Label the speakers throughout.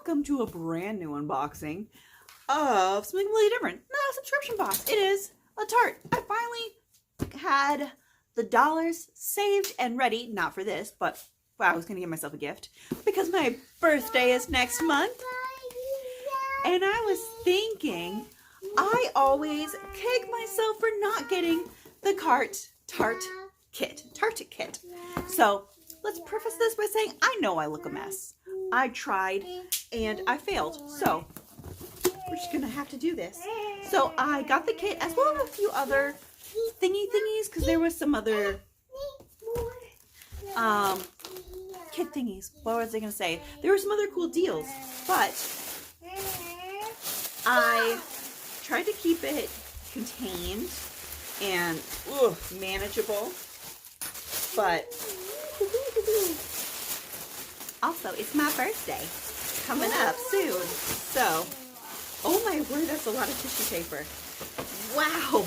Speaker 1: welcome to a brand new unboxing of something really different. Not a subscription box. It is a Tarte. I finally had the dollars saved and ready, not for this, but I was going to give myself a gift because my birthday is next month. And I was thinking, I always kick myself for not getting the Tarte kit. So let's preface this by saying I know I look a mess. I tried and I failed. So we're just gonna have to do this. So I got the kit as well as a few other thingies because there was some other kit thingies. What was I gonna say? There were some other cool deals, but I tried to keep it contained and manageable. But also, it's my birthday coming up soon. So, oh my word, that's a lot of tissue paper. Wow.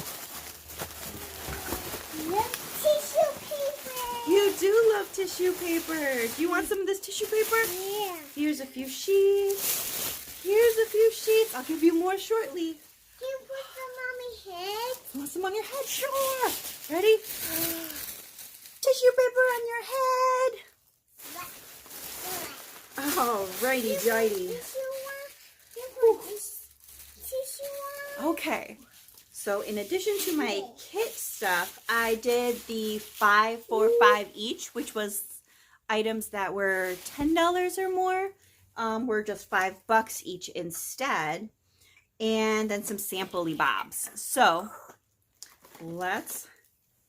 Speaker 2: Love tissue paper.
Speaker 1: You do love tissue paper. Do you want some of this tissue paper?
Speaker 2: Yeah.
Speaker 1: Here's a few sheets. Here's a few sheets. I'll give you more shortly.
Speaker 2: Can you put some on my head?
Speaker 1: You want some on your head? Sure. Ready? Tissue paper on your head. Alrighty, righty. Okay, so in addition to my kit stuff, I did the 5 for $5 each, which was items that were $10 or more, were just $5 each instead, and then some sample-y bobs. So let's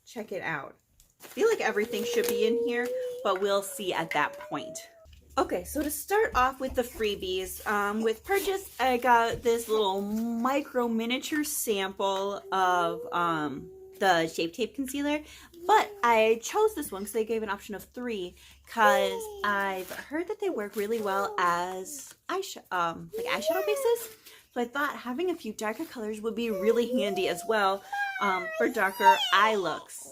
Speaker 1: check it out. I feel like everything should be in here, but we'll see at that point. Okay, so to start off with the freebies, with purchase, I got this little micro miniature sample of the Shape Tape Concealer, but I chose this one because they gave an option of 3 because I've heard that they work really well as eyeshadow bases. So I thought having a few darker colors would be really handy as well for darker eye looks.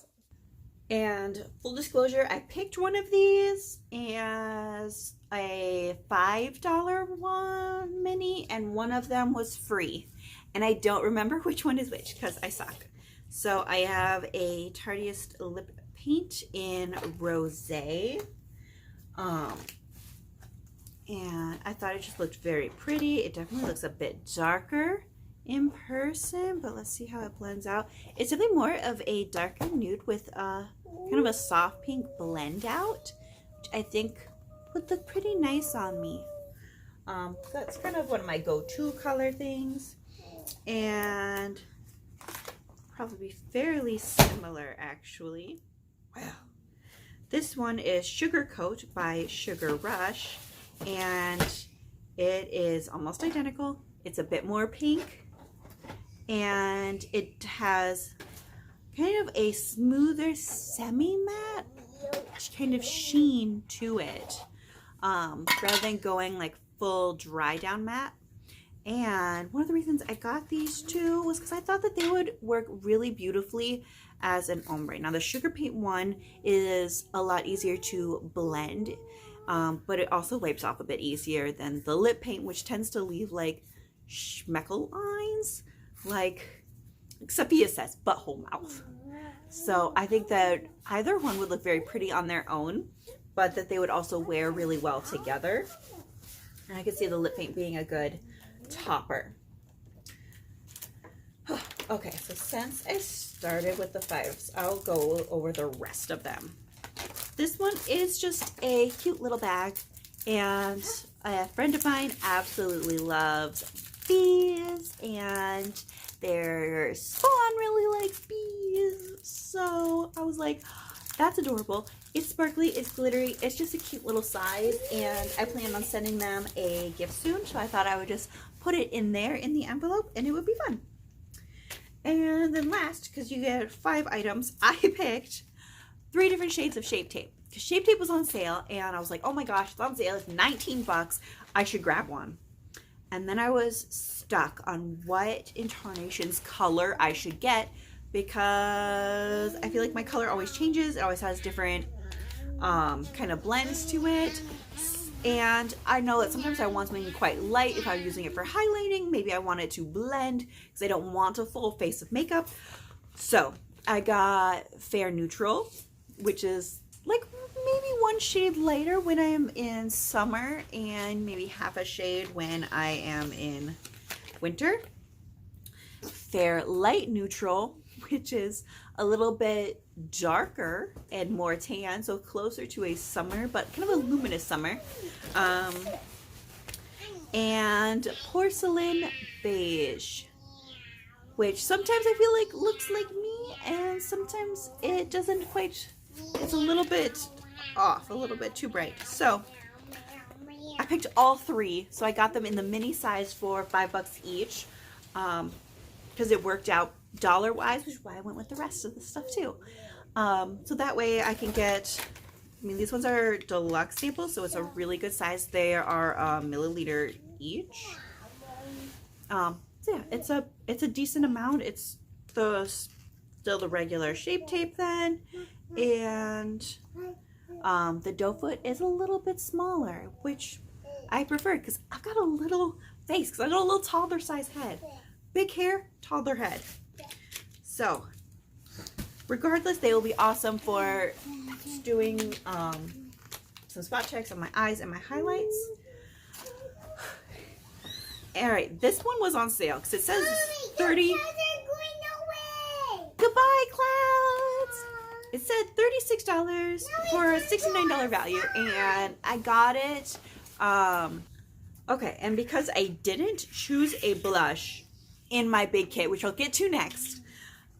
Speaker 1: And full disclosure, I picked one of these as a $5 one mini, and one of them was free. And I don't remember which one is which because I suck. So I have a Tarteist lip paint in Rosé. And I thought it just looked very pretty. It definitely looks a bit darker in person, but let's see how it blends out. It's definitely more of a darker nude with a kind of a soft pink blend out, which I think would look pretty nice on me. That's kind of one of my go-to color things, and probably fairly similar actually. Wow. This one is Sugar Coat by Sugar Rush, and it is almost identical. It's a bit more pink, and it has kind of a smoother semi-matte kind of sheen to it, rather than going like full dry down matte. And one of the reasons I got these two was because I thought that they would work really beautifully as an ombre. Now the sugar paint one is a lot easier to blend, but it also wipes off a bit easier than the lip paint, which tends to leave like schmeckle lines, like Sophia says, butthole mouth. So I think that either one would look very pretty on their own, but that they would also wear really well together. And I could see the lip paint being a good topper. Okay, so since I started with the 5s, I'll go over the rest of them. This one is just a cute little bag, and a friend of mine absolutely loves bees, and their spawn really likes bees. So I was like, that's adorable. It's sparkly, it's glittery, it's just a cute little size, and I plan on sending them a gift soon, so I thought I would just put it in there in the envelope and it would be fun. And then last, because you get 5 items, I picked 3 different shades of Shape Tape. Because Shape Tape was on sale, and I was like, oh my gosh, it's on sale, it's 19 bucks, I should grab one. And then I was stuck on what intonations color I should get, because I feel like my color always changes. It always has different kind of blends to it. And I know that sometimes I want something quite light if I'm using it for highlighting. Maybe I want it to blend because I don't want a full face of makeup. So I got Fair Neutral, which is like maybe one shade lighter when I am in summer and maybe half a shade when I am in winter. Fair Light Neutral, which is a little bit darker and more tan, so closer to a summer, but kind of a luminous summer. And Porcelain Beige, which sometimes I feel like looks like me and sometimes it doesn't quite. It's a little bit off, a little bit too bright. So I picked all three, so I got them in the mini size for $5 each, because it worked out dollar-wise, which is why I went with the rest of the stuff too. So that way I can get, I mean, these ones are deluxe samples, so it's a really good size. They are a milliliter each. So yeah, it's a decent amount. It's still the regular Shape Tape then, and the doe foot is a little bit smaller, which I prefer because I've got a little face, because I've got a little toddler size head. Big hair, toddler head. So regardless, they will be awesome for just doing some spot checks on my eyes and my highlights. Alright, this one was on sale because it says 30. Goodbye, clouds! It said $36 for a $69 value, and I got it. Okay, and because I didn't choose a blush in my big kit, which I'll get to next,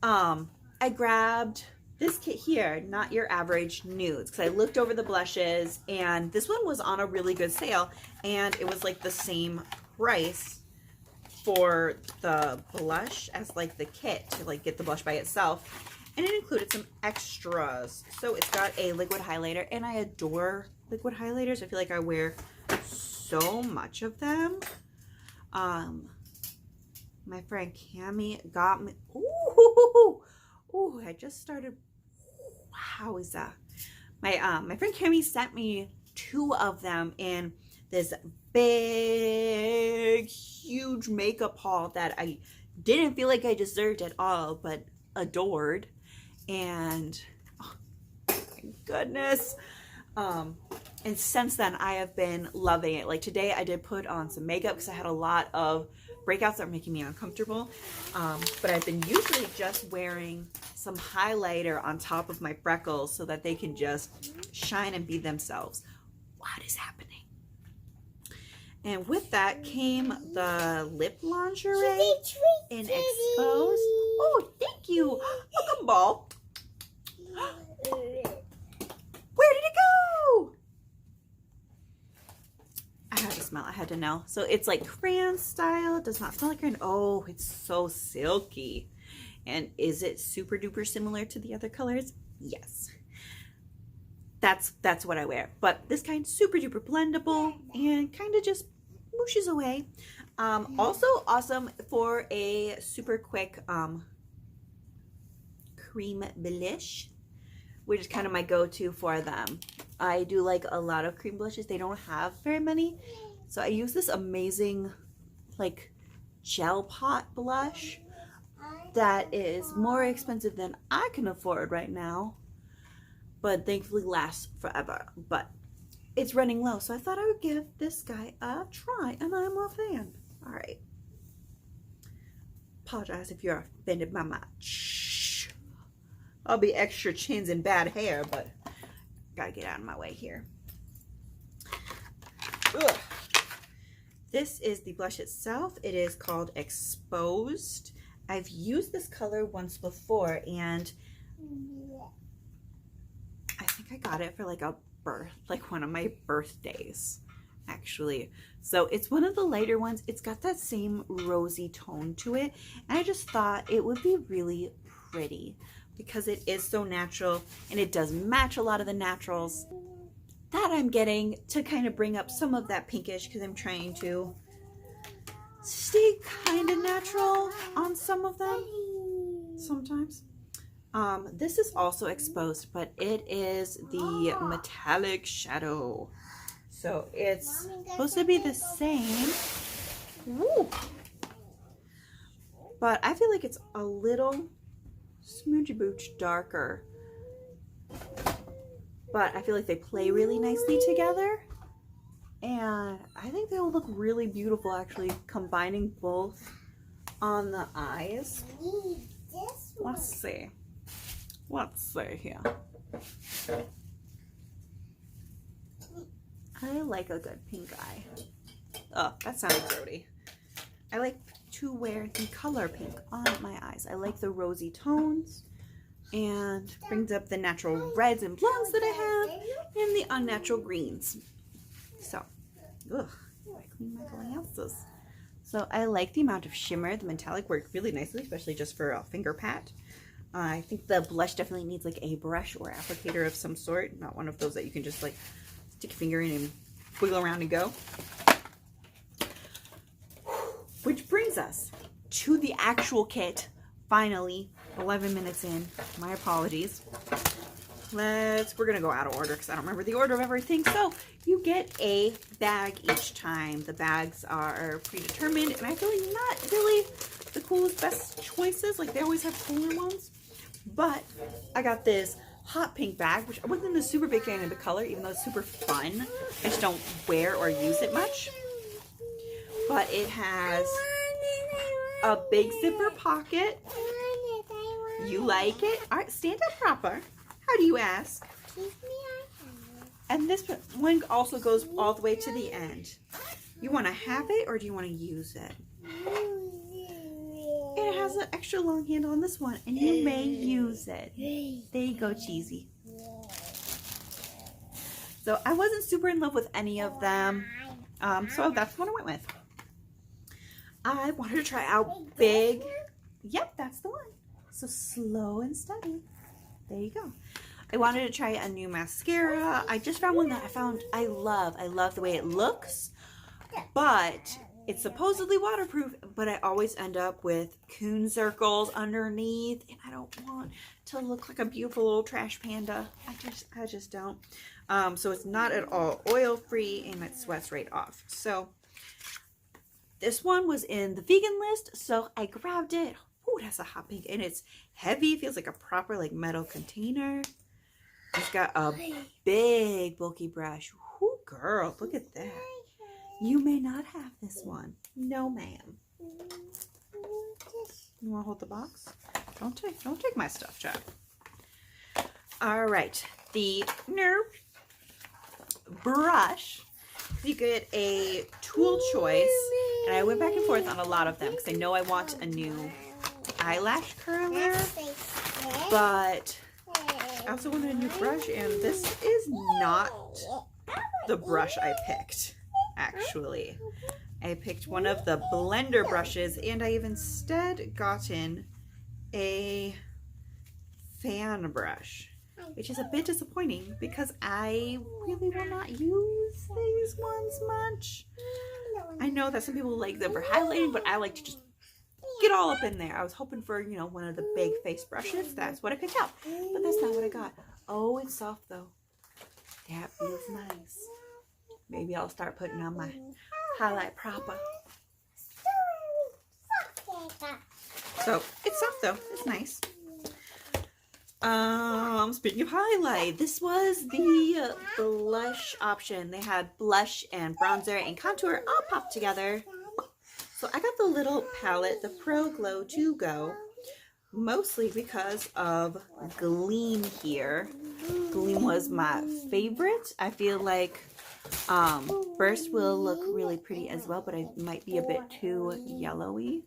Speaker 1: I grabbed this kit here, Not Your Average Nudes, because I looked over the blushes, and this one was on a really good sale, and it was like the same price for the blush as like the kit to like get the blush by itself, and it included some extras. So it's got a liquid highlighter, and I adore liquid highlighters. I feel like I wear so much of them. My friend Cami got me, ooh, I just started, how is that? My friend Cami sent me 2 of them in this big, huge makeup haul that I didn't feel like I deserved at all, but adored. And oh my goodness. And since then, I have been loving it. Like today, I did put on some makeup because I had a lot of breakouts that were making me uncomfortable. But I've been usually just wearing some highlighter on top of my freckles so that they can just shine and be themselves. What is happening? And with that came the lip lingerie in Exposed. Oh, thank you. Welcome, ball. Where did it go? I had to smell. I had to know. So it's like crayon style. It does not smell like crayon. Oh, it's so silky. And is it super duper similar to the other colors? Yes. That's what I wear. But this kind, super duper blendable and kind of just mooshes away. Also awesome for a super quick cream blush, which is kind of my go-to for them. I do like a lot of cream blushes. They don't have very many. So I use this amazing like gel pot blush that is more expensive than I can afford right now, but thankfully lasts forever. But it's running low, so I thought I would give this guy a try, and I'm a fan. All right. Apologize if you're offended by my shh. I'll be extra chins and bad hair, but gotta get out of my way here. Ugh. This is the blush itself. It is called Exposed. I've used this color once before, and I think I got it for like one of my birthdays, actually. So it's one of the lighter ones. It's got that same rosy tone to it, and I just thought it would be really pretty because it is so natural, and it does match a lot of the naturals that I'm getting to kind of bring up some of that pinkish, because I'm trying to stay kind of natural on some of them sometimes. This is also Exposed, but it is the Metallic Shadow. So it's supposed to be the same. Woo. But I feel like it's a little smoochy booch darker. But I feel like they play really nicely together. And I think they'll look really beautiful actually combining both on the eyes. Let's see. Let's see here. I like a good pink eye. Oh, that sounded grody. I like to wear the color pink on my eyes. I like the rosy tones and brings up the natural reds and blondes that I have and the unnatural greens. So, ugh, I clean my glasses. So I like the amount of shimmer. The metallic worked really nicely, especially just for a finger pat. I think the blush definitely needs like a brush or applicator of some sort, not one of those that you can just like stick your finger in and wiggle around and go. Which brings us to the actual kit. Finally, 11 minutes in. My apologies. We're gonna go out of order because I don't remember the order of everything. So you get a bag each time. The bags are predetermined, and I feel like not really the coolest, best choices. Like they always have cooler ones. But I got this hot pink bag, which I wasn't a super big fan of the color, even though it's super fun. I just don't wear or use it much. But it has a big zipper pocket. You like it? All right, stand up proper. How do you ask? And this one also goes all the way to the end. You want to have it or do you want to use it? It has an extra long handle on this one, and you may use it. There you go, Cheesy. So I wasn't super in love with any of them, so that's what I went with. I wanted to try out big. Yep, that's the one. So slow and steady. There you go. I wanted to try a new mascara. I just found one that I love. I love the way it looks, but it's supposedly waterproof, but I always end up with coon circles underneath, and I don't want to look like a beautiful little trash panda. I just don't. So it's not at all oil-free, and it sweats right off. So this one was in the vegan list, so I grabbed it. Oh, it has a hot pink, and it's heavy. It feels like a proper like metal container. It's got a big bulky brush. Ooh, girl, look at that. You may not have this one. No, ma'am. You want to hold the box? Don't take my stuff, child. All right, the brush. You get a tool choice, and I went back and forth on a lot of them because I know I want a new eyelash curler, but I also wanted a new brush, and this is not the brush I picked. Actually, I picked one of the blender brushes, and I've instead gotten a fan brush, which is a bit disappointing because I really will not use these ones much. I know that some people like them for highlighting, but I like to just get all up in there. I was hoping for, you know, one of the big face brushes. That's what I picked out, but that's not what I got. Oh, it's soft though. That feels nice. Maybe I'll start putting on my highlight proper. So it's soft though. It's nice. Speaking of highlight, this was the blush option. They had blush and bronzer and contour all popped together. So I got the little palette, the Pro Glow 2 Go, mostly because of Gleam here. Gleam was my favorite. I feel like Burst will look really pretty as well, but it might be a bit too yellowy.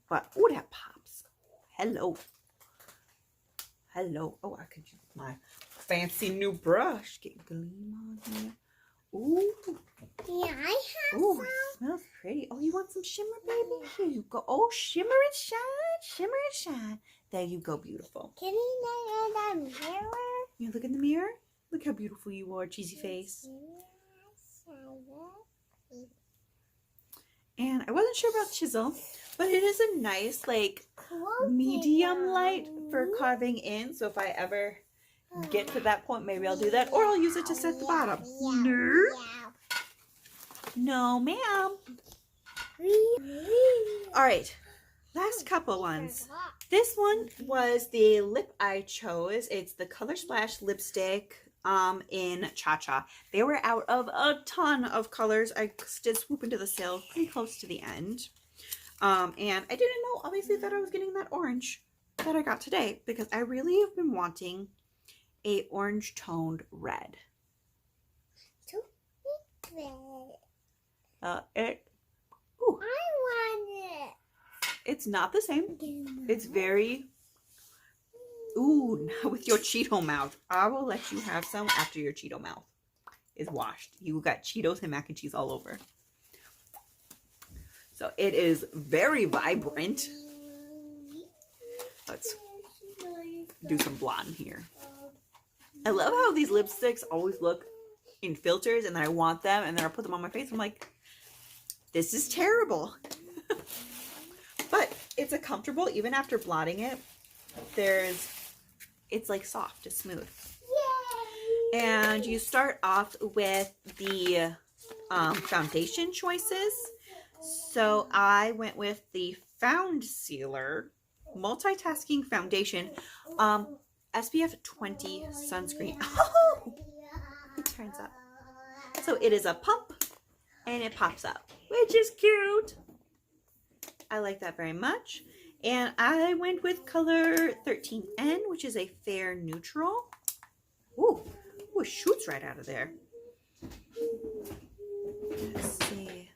Speaker 1: But, oh, that pops. Hello. Hello. Oh, I could use my fancy new brush. Get Gleam on here. Ooh.
Speaker 2: Yeah, I have
Speaker 1: Ooh, it smells pretty. Oh, you want some shimmer, baby? Here you go. Oh, shimmer and shine. Shimmer and shine. There you go, beautiful.
Speaker 2: Can you look in the mirror?
Speaker 1: You look in the mirror? Look how beautiful you are, cheesy face. And I wasn't sure about chisel, but it is a nice, like, medium light for carving in. So if I ever get to that point, maybe I'll do that, or I'll use it to set the bottom. No, no, ma'am. All right, last couple ones. This one was the lip I chose. It's the Color Splash lipstick in Cha Cha. They were out of a ton of colors. I did swoop into the sale pretty close to the end. And I didn't know, obviously, that I was getting that orange that I got today because I really have been wanting a orange toned red. Ooh.
Speaker 2: I want it.
Speaker 1: It's not the same. It's very, ooh, now with your Cheeto mouth. I will let you have some after your Cheeto mouth is washed. You got Cheetos and mac and cheese all over. So it is very vibrant. Let's do some blonde here. I love how these lipsticks always look in filters and then I want them and then I put them on my face. I'm like, this is terrible. But it's a comfortable, even after blotting it, it's like soft, it's smooth. Yay! And you start off with the foundation choices. So I went with the Found Sealer Multitasking Foundation SPF 20 sunscreen. Oh, it turns up. So it is a pump and it pops up, which is cute. I like that very much. And I went with color 13N, which is a fair neutral. Ooh, it shoots right out of there. Let's see.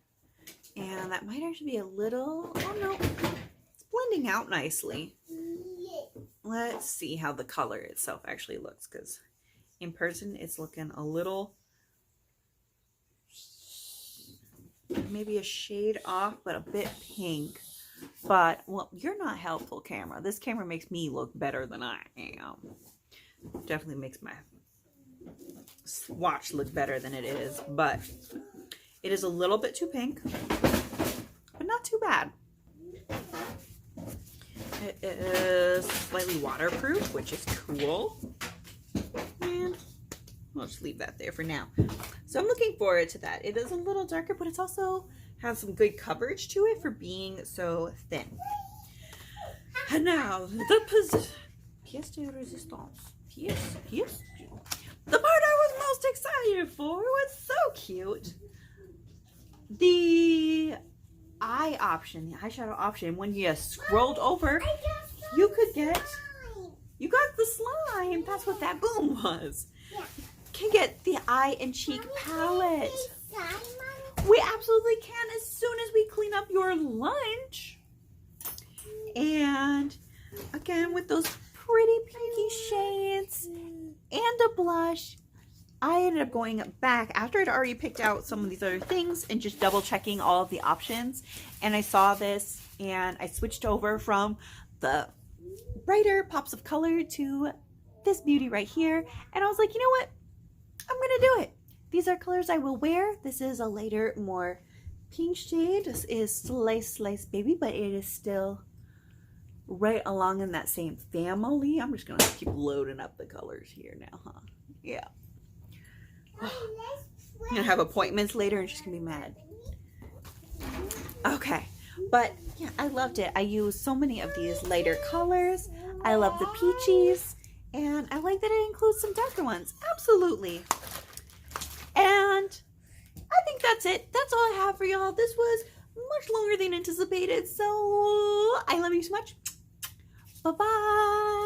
Speaker 1: And that might actually be a little, oh no, it's blending out nicely. Let's see how the color itself actually looks, because in person it's looking a little, maybe a shade off, but a bit pink. But, well, you're not helpful, camera. This camera makes me look better than I am. Definitely makes my swatch look better than it is, but it is a little bit too pink, but not too bad. It is slightly waterproof, which is cool. And I'll just leave that there for now. So I'm looking forward to that. It is a little darker, but it's also has some good coverage to it for being so thin. And now, the pièce de résistance. The part I was most excited for was so cute. The eye option, the eyeshadow option, when you scrolled over, you could get, you got the slime. That's what that boom was. You can get the eye and cheek palette. We absolutely can as soon as we clean up your lunch. And again, with those pretty pinky shades and a blush, I ended up going back after I'd already picked out some of these other things and just double checking all of the options. And I saw this and I switched over from the brighter pops of color to this beauty right here. And I was like, you know what? I'm going to do it. These are colors I will wear. This is a lighter, more pink shade. This is Slice Slice Baby, but it is still right along in that same family. I'm just going to keep loading up the colors here now, huh? Yeah. I'm going to have appointments later and she's going to be mad. Okay. But, yeah, I loved it. I used so many of these lighter colors. I love the peaches. And I like that it includes some darker ones. Absolutely. And I think that's it. That's all I have for y'all. This was much longer than anticipated. So I love you so much. Bye-bye.